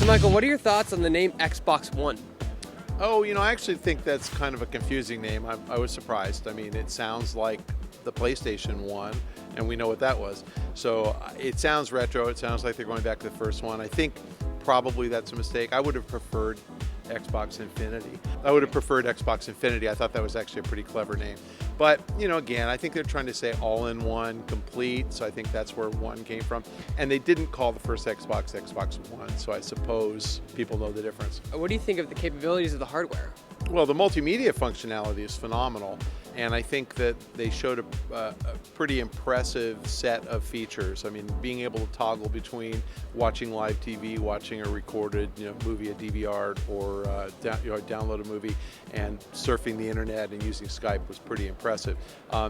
Michael, what are your thoughts on the name Xbox One? Oh, I actually think that's kind of a confusing name. I was surprised. I mean, it sounds like the PlayStation 1, and we know what that was. So it sounds retro. It sounds like they're going back to the first one. I think probably that's a mistake. I would have preferred Xbox Infinity. I thought that was actually a pretty clever name. But, again, I think they're trying to say all-in-one, complete, so I think that's where one came from. And they didn't call the first Xbox One, so I suppose people know the difference. What do you think of the capabilities of the hardware? Well, the multimedia functionality is phenomenal, and I think that they showed a pretty impressive set of features. I mean, being able to toggle between watching live TV, watching a recorded movie, a DVR, or download a movie, and surfing the internet and using Skype was pretty impressive.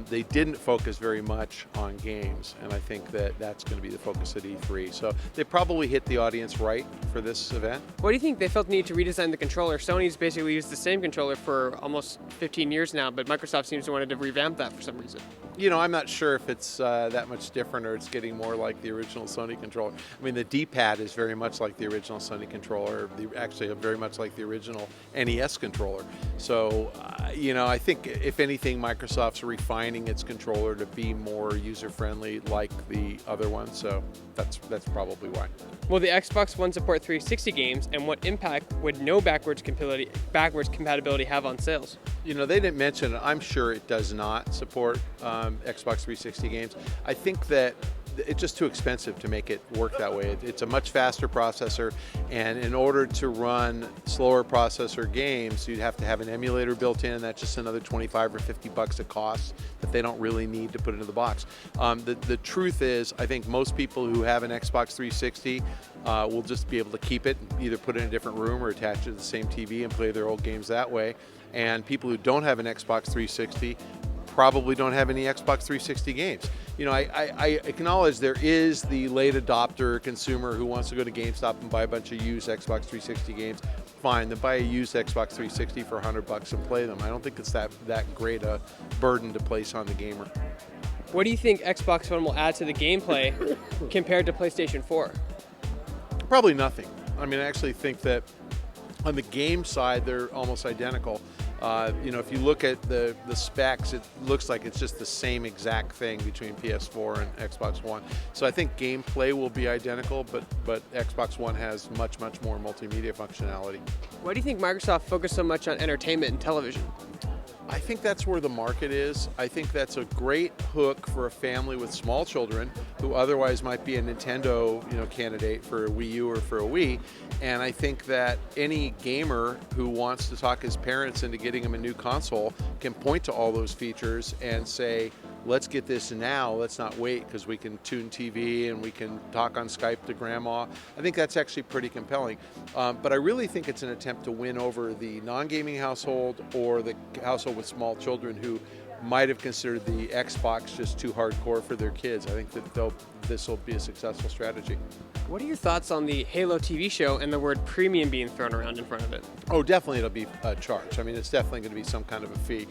They didn't focus very much on games, and I think that that's going to be the focus at E3. So they probably hit the audience right for this event. What do you think they felt the need to redesign the controller? Sony's basically used the same controller for almost 15 years now, but Microsoft seems to want to revamp that for some reason. I'm not sure if it's that much different or it's getting more like the original Sony controller. I mean, the D-pad is very much like the original Sony controller, actually very much like the original NES controller. So, I think if anything, Microsoft's refining its controller to be more user-friendly like the other one, so that's probably why. Will the Xbox One support 360 games, and what impact would no backwards compatibility have on sales? They didn't mention it. I'm sure it does not support Xbox 360 games. I think that it's just too expensive to make it work that way. It's a much faster processor, and in order to run slower processor games, you'd have to have an emulator built in, and that's just another $25 or $50 a cost that they don't really need to put into the box. The truth is, I think most people who have an Xbox 360 will just be able to keep it, either put it in a different room or attach it to the same TV and play their old games that way. And people who don't have an Xbox 360 probably don't have any Xbox 360 games. I acknowledge there is the late adopter consumer who wants to go to GameStop and buy a bunch of used Xbox 360 games. Fine, then buy a used Xbox 360 for $100 and play them. I don't think it's that great a burden to place on the gamer. What do you think Xbox One will add to the gameplay compared to PlayStation 4? Probably nothing. I mean, I actually think that on the game side, they're almost identical. If you look at the specs, it looks like it's just the same exact thing between PS4 and Xbox One. So I think gameplay will be identical, but Xbox One has much more multimedia functionality. Why do you think Microsoft focused so much on entertainment and television? I think that's where the market is. I think that's a great hook for a family with small children who otherwise might be a Nintendo, candidate for a Wii U or for a Wii. And I think that any gamer who wants to talk his parents into getting him a new console can point to all those features and say, let's get this now, let's not wait, because we can tune TV and we can talk on Skype to grandma. I think that's actually pretty compelling. But I really think it's an attempt to win over the non-gaming household or the household with small children who might have considered the Xbox just too hardcore for their kids. I think that this will be a successful strategy. What are your thoughts on the Halo TV show and the word premium being thrown around in front of it? Oh, definitely it'll be a charge. I mean, it's definitely going to be some kind of a fee.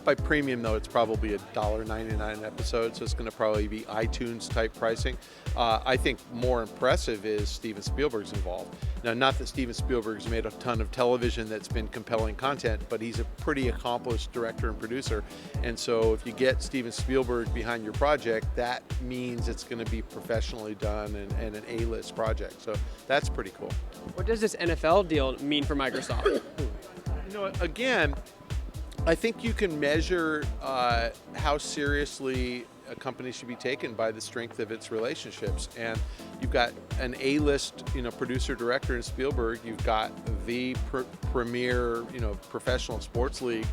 By premium, though, it's probably $1.99 an episode, so it's going to probably be iTunes type pricing. I think more impressive is Steven Spielberg's involved. Now, not that Steven Spielberg's made a ton of television that's been compelling content, but he's a pretty accomplished director and producer. And so if you get Steven Spielberg behind your project, that means it's going to be professionally done and an A-list project. So that's pretty cool. What does this NFL deal mean for Microsoft? Again, I think you can measure how seriously a company should be taken by the strength of its relationships. And you've got an A-list, producer director in Spielberg. You've got the premier, professional sports league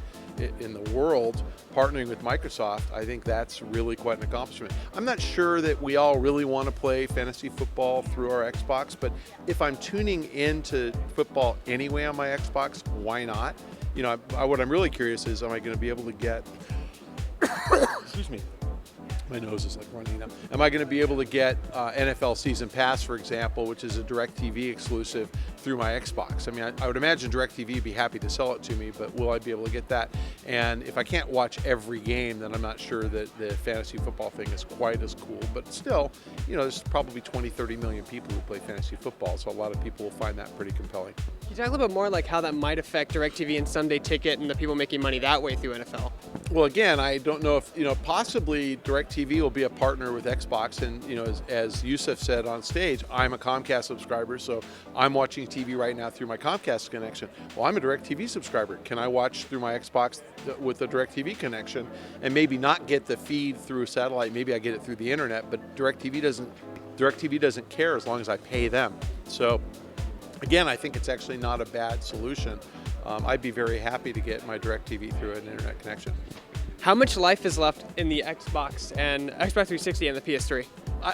in the world partnering with Microsoft. I think that's really quite an accomplishment. I'm not sure that we all really want to play fantasy football through our Xbox, but if I'm tuning into football anyway on my Xbox, why not? What I'm really curious is, am I going to be able to get excuse me, My nose is like running now. Am I going to be able to get NFL Season Pass, for example, which is a DirecTV exclusive, through my Xbox? I mean, I would imagine DirecTV would be happy to sell it to me, but will I be able to get that? And if I can't watch every game, then I'm not sure that the fantasy football thing is quite as cool. But still, you know, there's probably 20, 30 million people who play fantasy football, so a lot of people will find that pretty compelling. Can you talk a little bit more like how that might affect DirecTV and Sunday Ticket and the people making money that way through NFL? Well, again, I don't know if, you know, possibly DirecTV will be a partner with Xbox. And, you know, as Yusuf said on stage, I'm a Comcast subscriber, so I'm watching TV right now through my Comcast connection. Well, I'm a DirecTV subscriber. Can I watch through my Xbox with a DirecTV connection and maybe not get the feed through satellite? Maybe I get it through the internet, but DirecTV doesn't care as long as I pay them. So, again, I think it's actually not a bad solution. I'd be very happy to get my DirecTV through an internet connection. How much life is left in the Xbox and Xbox 360 and the PS3?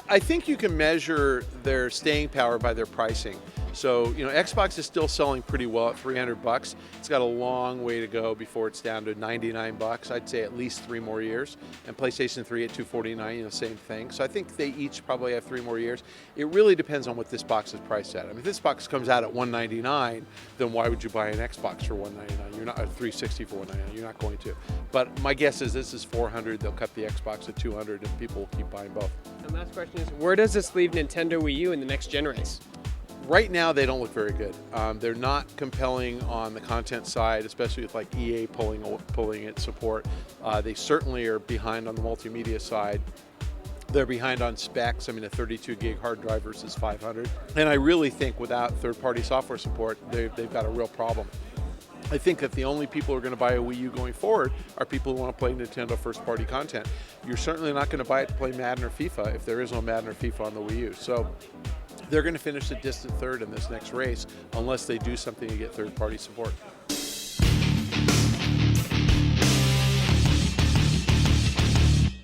I think you can measure their staying power by their pricing. So, you know, Xbox is still selling pretty well at $300. It's got a long way to go before it's down to $99. I'd say at least 3 more years. And PlayStation 3 at $249, you know, same thing. So I think they each probably have 3 more years. It really depends on what this box is priced at. I mean, if this box comes out at $199, then why would you buy an Xbox for $199? You're not a 360 for $199. You're not going to. But my guess is this is $400. They'll cut the Xbox at $200, and people will keep buying both. And last question is, where does this leave Nintendo Wii U in the next gen race? Right now, they don't look very good. They're not compelling on the content side, especially with like EA pulling its support. They certainly are behind on the multimedia side. They're behind on specs. I mean, a 32 gig hard drive versus 500. And I really think without third-party software support, they've got a real problem. I think that the only people who are going to buy a Wii U going forward are people who want to play Nintendo first-party content. You're certainly not going to buy it to play Madden or FIFA if there is no Madden or FIFA on the Wii U. So they're going to finish a distant third in this next race unless they do something to get third-party support.